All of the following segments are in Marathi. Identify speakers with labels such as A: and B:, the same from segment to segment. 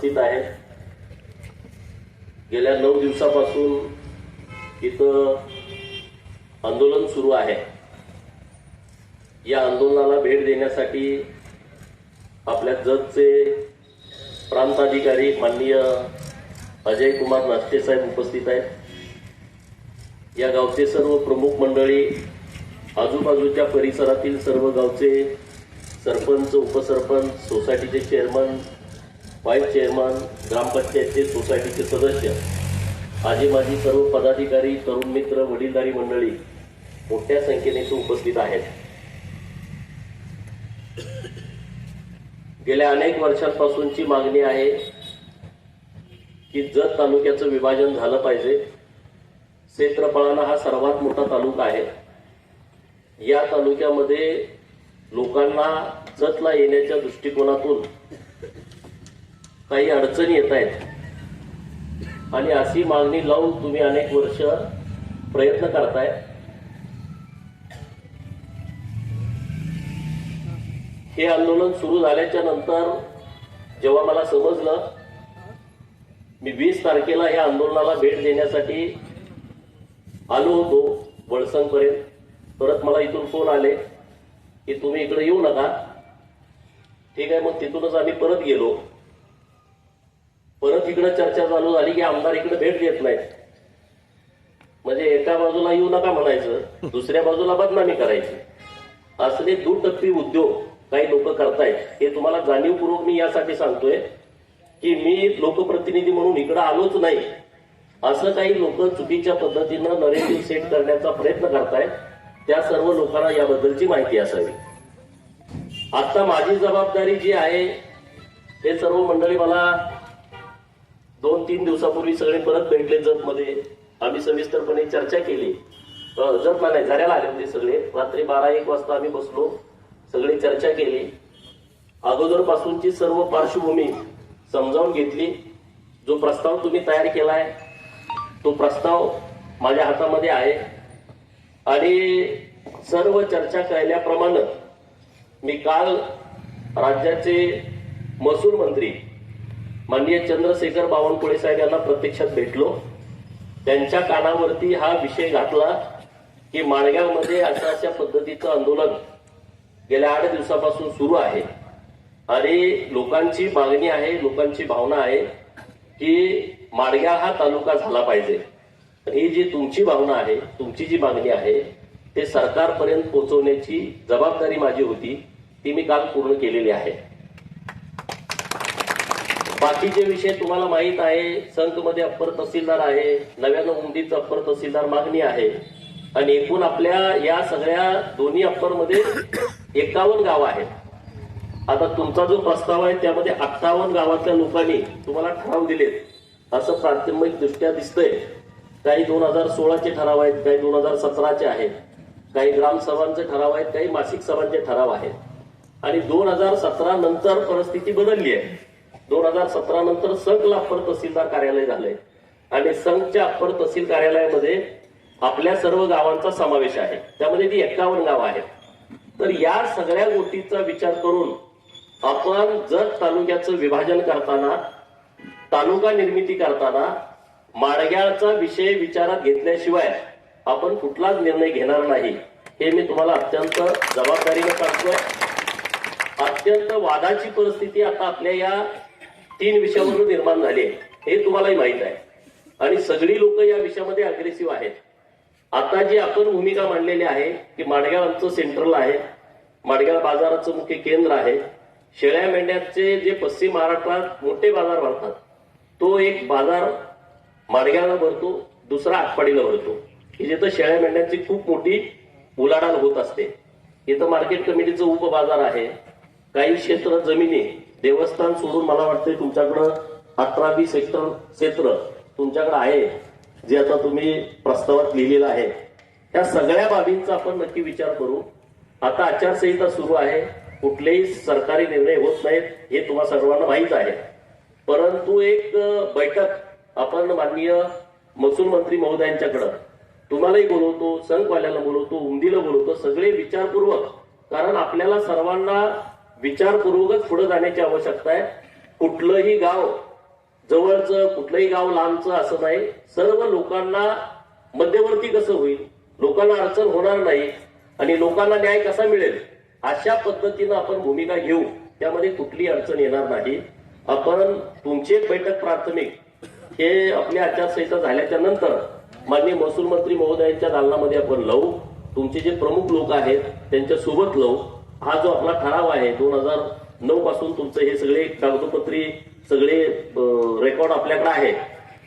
A: उपस्थित आहेत. गेल्या 9 दिवसापासून इथं आंदोलन सुरू आहे. या आंदोलनाला भेट देण्यासाठी आपल्या जतचे प्रांताधिकारी माननीय अजय कुमार नाष्टे साहेब उपस्थित आहेत. या गावचे सर्व प्रमुख मंडळी, आजूबाजूच्या परिसरातील सर्व गावचे सरपंच, उपसरपंच, सोसायटीचे चेअरमन, व्हाईस चेअरमन, ग्रामपंचायतचे सोसायटीचे सदस्य, आजी माजी सर्व पदाधिकारी, तरुण मित्र, वडीलधारी मंडळी मोठ्या संख्येने इथे उपस्थित आहेत. गेल्या अनेक वर्षांपासूनची मागणी आहे की जत तालुक्याचं विभाजन झालं पाहिजे. क्षेत्रफळाने हा सर्वात मोठा तालुका आहे. या तालुक्यामध्ये लोकांना जतला येण्याच्या दृष्टिकोनातून काही अडचणी येत आहेत आणि अशी मागणी लावून तुम्ही अनेक वर्ष प्रयत्न करताय. हे आंदोलन सुरू झाल्याच्या नंतर जेव्हा मला समजलं, मी 20 तारखेला या आंदोलनाला भेट देण्यासाठी आलो होतो वळसंगपर्यंत. परत मला इथून फोन आले की तुम्ही इकडे येऊ नका. ठीक आहे, मग तिथूनच आम्ही परत गेलो. परत इकडे चर्चा चालू झाली की आमदार इकडे भेट देत नाहीत. म्हणजे एका बाजूला येऊ नका म्हणायचं, दुसऱ्या बाजूला बदनामी करायची. असले दुटप्पी उद्योग काही लोक करतायत. हे तुम्हाला जाणीवपूर्वक मी यासाठी सांगतोय की मी लोकप्रतिनिधी म्हणून इकडे आलोच नाही. असं काही लोक चुकीच्या पद्धतीनं नरेटिव्ह सेट करण्याचा प्रयत्न करतायत. त्या सर्व लोकांना याबद्दलची माहिती असावी. आता माझी जबाबदारी जी आहे, ते सर्व मंडळी मला 2-3 दिवसापूर्वी सगळे परत भेटले जतमध्ये. आम्ही सविस्तरपणे चर्चा केली. जतला नाही, झऱ्याला आले होते सगळे. रात्री 12-1 वाजता आम्ही बसलो, सगळी चर्चा केली. अगोदरपासूनची सर्व पार्श्वभूमी समजावून घेतली. जो प्रस्ताव तुम्ही तयार केलाय तो प्रस्ताव माझ्या हातामध्ये आहे आणि सर्व चर्चा केल्याप्रमाणे मी काल राज्याचे महसूल मंत्री माननीय चंद्रशेखर बावनकुळे साहेब यांना प्रत्यक्षात भेटलो. त्यांच्या कानावरती हा विषय घातला की माणगावमध्ये अशा पद्धतीचं आंदोलन गेल्या 8 दिवसापासून सुरू आहे आणि लोकांची मागणी आहे, लोकांची भावना आहे की माणगाव हा तालुका झाला पाहिजे. ही जी तुमची भावना आहे, तुमची जी मागणी आहे, ते सरकारपर्यंत पोहोचवण्याची जबाबदारी माझी होती. ती मी काल पूर्ण केलेली आहे. बाकीचे विषय तुम्हाला माहित आहे. संघमध्ये अप्पर तहसीलदार आहे, नव्यानं उमदीचं अप्पर तहसीलदार मागणी आहे आणि एकूण आपल्या या सगळ्या दोन्ही अप्पर मध्ये 51 गावं आहेत. आता तुमचा जो प्रस्ताव आहे त्यामध्ये 58 गावातल्या लोकांनी तुम्हाला ठराव दिलेत असं प्राथमिक दृष्ट्या दिसतंय. काही 2016चे ठराव आहेत, काही 2017चे आहेत, काही ग्रामसभांचे ठराव आहेत, काही मासिक सभांचे ठराव आहेत आणि 2017 नंतर परिस्थिती बदलली आहे. 2017 नंतर संघला अप्पर तहसीलदार कार्यालय झालंय आणि संघच्या अप्पर तहसील कार्यालयामध्ये आपल्या सर्व गावांचा समावेश आहे. त्यामध्ये ती 51 गावं आहेत. तर या सगळ्या गोष्टीचा विचार करून आपण जत तालुक्याचं विभाजन करताना, तालुका निर्मिती करताना माणगावचा विषय विचारात घेतल्याशिवाय आपण कुठलाच निर्णय घेणार नाही. हे मी तुम्हाला अत्यंत जबाबदारीने सांगतोय. अत्यंत वादाची परिस्थिती आता आपल्या या 3 विषयावरून निर्माण झाली आहे, हे तुम्हालाही माहित आहे आणि सगळी लोक या विषयामध्ये अग्रेसिव्ह आहेत. आता जी आपण भूमिका मांडलेली आहे की माणगाव आमचं सेंट्रल आहे, माणगाव बाजाराचं मुख्य केंद्र आहे. शेळ्या मेंढ्याचे जे पश्चिम महाराष्ट्रात मोठे बाजार भरतात, तो एक बाजार माणगावला भरतो, दुसरा आटपाडीला भरतो की जिथं शेळ्या मेंढ्यांची खूप मोठी उलाढाल होत असते. इथं मार्केट कमिटीचं उपबाजार आहे. काही क्षेत्र जमिनी देवस्थान सोडून मला वाटतं तुमच्याकडं 18-20 हेक्टर क्षेत्र तुमच्याकडे आहे, जे आता तुम्ही प्रस्तावात लिहिलेलं आहे. त्या सगळ्या बाबींचा आपण नक्की विचार करू. आता आचारसंहिता सुरू आहे, कुठलेही सरकारी निर्णय होत नाहीत हे तुम्हा सर्वांना माहीत आहे. परंतु एक बैठक आपण माननीय महसूल मंत्री महोदयांच्याकडं, तुम्हालाही बोलवतो, संघवाल्याला बोलवतो, उमदीला बोलवतो, सगळे विचारपूर्वक. कारण आपल्याला सर्वांना विचारपूर्वकच पुढे जाण्याची आवश्यकता आहे. कुठलंही गाव जवळचं कुठलंही गाव लांबचं असं नाही, सर्व लोकांना मध्यवर्ती कसं होईल, लोकांना अडचण होणार नाही आणि लोकांना न्याय कसा मिळेल अशा पद्धतीनं आपण भूमिका घेऊ. त्यामध्ये कुठली अडचण येणार नाही. आपण तुमची एक बैठक प्राथमिक हे आपली आचारसंहिता झाल्याच्या नंतर माननीय महसूल मंत्री महोदयांच्या दालनामध्ये आपण लावू. तुमचे जे प्रमुख लोक आहेत त्यांच्या सोबत लावू. हा जो आपला ठराव आहे 2009 पासून तुमचं हे सगळे कागदोपत्री सगळे रेकॉर्ड आपल्याकडे आहे.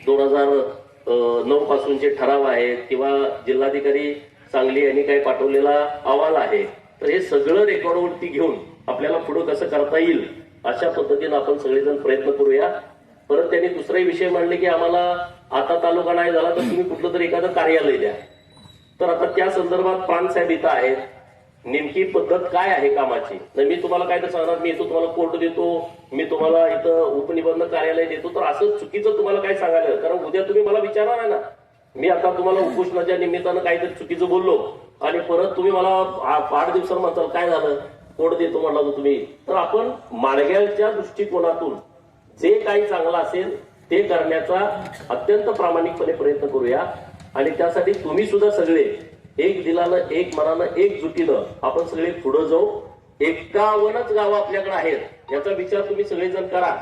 A: 2009 पासूनचे ठराव आहेत किंवा जिल्हाधिकारी सांगली यांनी काही पाठवलेला अहवाल आहे, तर हे सगळं रेकॉर्डवरती घेऊन आपल्याला पुढे कसं करता येईल अशा पद्धतीने आपण सगळेजण प्रयत्न करूया. परत त्यांनी दुसराही विषय मांडले की आम्हाला आता तालुका नाही झाला तर तुम्ही कुठलं तरी एखादं कार्यालय द्या. तर आता त्या संदर्भात प्राणसाहेब इथं आहेत, नेमकी पद्धत काय आहे कामाची. तर मी तुम्हाला काय तर सांगणार, मी इथं तुम्हाला कोर्ट देतो, मी तुम्हाला इथं उपनिबंधक कार्यालय देतो, तर असं चुकीचं तुम्हाला काय सांगायला, कारण उद्या तुम्ही मला विचारणार आहे ना. मी आता तुम्हाला उपोषणाच्या निमित्तानं काहीतरी चुकीचं बोललो आणि परत तुम्ही मला 8 दिवसांनी म्हणताल काय झालं, कोर्ट देतो म्हणला तर तुम्ही. तर आपण माडग्याच्या दृष्टिकोनातून जे काही चांगलं असेल ते करण्याचा अत्यंत प्रामाणिकपणे प्रयत्न करूया. आणि त्यासाठी तुम्ही सुद्धा सगळे एक दिलानं, एक मनानं, एकजुटीनं आपण सगळे पुढे जाऊ. 51च गावं आपल्याकडे आहेत याचा विचार तुम्ही सगळेजण करा.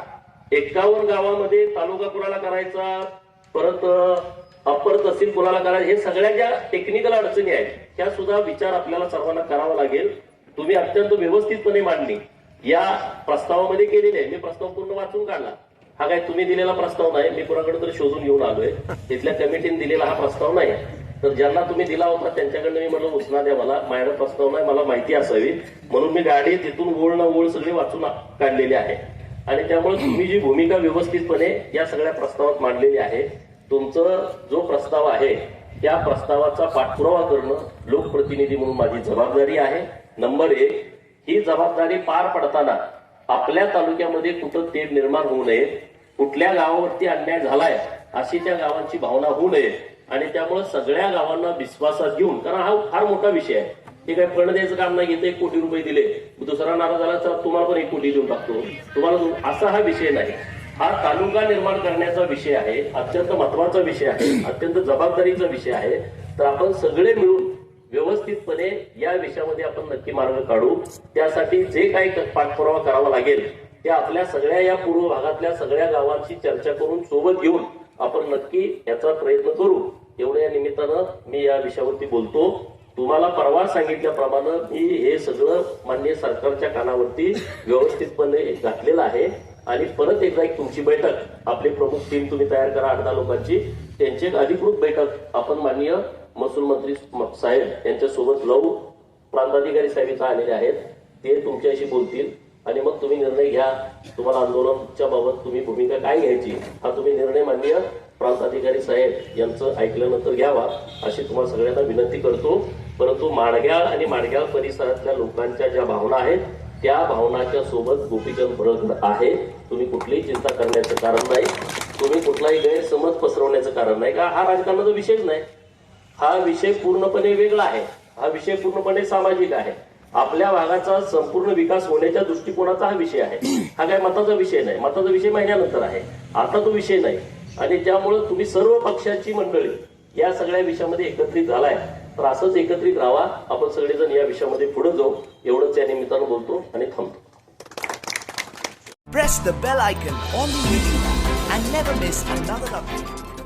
A: 51 गावामध्ये तालुका कुणाला करायचा, परत अप्पर तहसील कुणाला करायचं, हे सगळ्या ज्या टेक्निकल अडचणी आहेत त्या सुद्धा विचार आपल्याला सर्वांना करावा लागेल. तुम्ही अत्यंत व्यवस्थितपणे मांडणी या प्रस्तावामध्ये केलेली आहे. मी प्रस्ताव पूर्ण वाचून काढला. हा काय तुम्ही दिलेला प्रस्ताव नाही, मी कोणाकडे तरी शोधून घेऊन आलोय. तिथल्या कमिटीने दिलेला हा प्रस्ताव नाही. तर ज्यांना तुम्ही दिला होता त्यांच्याकडनं मी म्हटलं उचना द्या, मला माझ्याकडे प्रस्ताव नाही, मला माहिती असावी म्हणून मी गाडी तिथून ओळ ना ओळ सगळी वाचून काढलेली आहे. आणि त्यामुळे तुम्ही जी भूमिका व्यवस्थितपणे या सगळ्या प्रस्तावात मांडलेली आहे, तुमचं जो प्रस्ताव आहे त्या प्रस्तावाचा पाठपुरावा करणं लोकप्रतिनिधी म्हणून माझी जबाबदारी आहे. नंबर 1, ही जबाबदारी पार पडताना आपल्या तालुक्यामध्ये कुठं तेढ निर्माण होऊ नये, कुठल्या गावावरती अन्याय झालाय अशी त्या गावांची भावना होऊ नये. आणि त्यामुळे सगळ्या गावांना विश्वासात घेऊन, कारण हा फार मोठा विषय आहे, हे काही फंड द्यायचं काम नाही. घेते 1 कोटी रुपये दिले, दुसरा नाराज झाला तर तुम्हाला पण 1 कोटी देऊन टाकतो तुम्हाला, असा हा विषय नाही. हा तालुका निर्माण करण्याचा विषय आहे, अत्यंत महत्वाचा विषय आहे, अत्यंत जबाबदारीचा विषय आहे. तर आपण सगळे मिळून व्यवस्थितपणे या विषयामध्ये आपण नक्की मार्ग काढू. त्यासाठी जे काही पाठपुरावा करावा लागेल त्या आपल्या सगळ्या या पूर्व भागातल्या सगळ्या गावांची चर्चा करून सोबत घेऊन आपण नक्की याचा प्रयत्न करू. एवढ्या या निमित्तानं मी या विषयावरती बोलतो. तुम्हाला परवा सांगितल्याप्रमाणे मी हे सगळं माननीय सरकारच्या कानावरती व्यवस्थितपणे घातलेलं आहे. आणि परत एकदा एक तुमची बैठक, आपली प्रमुख टीम तुम्ही तयार करा 8-10 लोकांची, त्यांची एक अधिकृत बैठक आपण माननीय महसूल मंत्री साहेब यांच्या सोबत लावू. प्रांताधिकारी साहेब इथं आलेले आहेत, ते तुमच्याशी बोलतील आणि मग तुम्ही निर्णय घ्या. तुम्हाला आंदोलनाच्या बाबत तुम्ही भूमिका काय घ्यायची हा तुम्ही निर्णय माननीय प्रांताधिकारी साहेब यांचं ऐकल्यानंतर घ्यावा अशी तुम्हाला सगळ्यांना विनंती करतो. परंतु माडग्याळ आणि माडग्याळ परिसरातल्या लोकांच्या ज्या भावना आहेत त्या भावनाच्या सोबत गोपीचंद बळकट आहे. तुम्ही कुठलीही चिंता करण्याचं कारण नाही, तुम्ही कुठलाही गैरसमज पसरवण्याचं कारण नाही. का हा राजकारणाचा विषयच नाही, हा विषय पूर्णपणे वेगळा आहे. हा विषय पूर्णपणे सामाजिक आहे. आपल्या भागाचा संपूर्ण विकास होण्याच्या दृष्टिकोनाचा हा विषय आहे. हा काय मताचा विषय नाही, मताचा विषय महिन्यानंतर आहे, आता तो विषय नाही. आणि त्यामुळे तुम्ही सर्व पक्षाची मंडळी या सगळ्या विषयामध्ये एकत्रित झालाय, तर असंच एकत्रित राहा. आपण सगळेजण या विषयामध्ये पुढे जाऊ एवढंच या निमित्तानं बोलतो आणि थांबतो.
B: Press the bell icon on the YouTube app and never miss another update.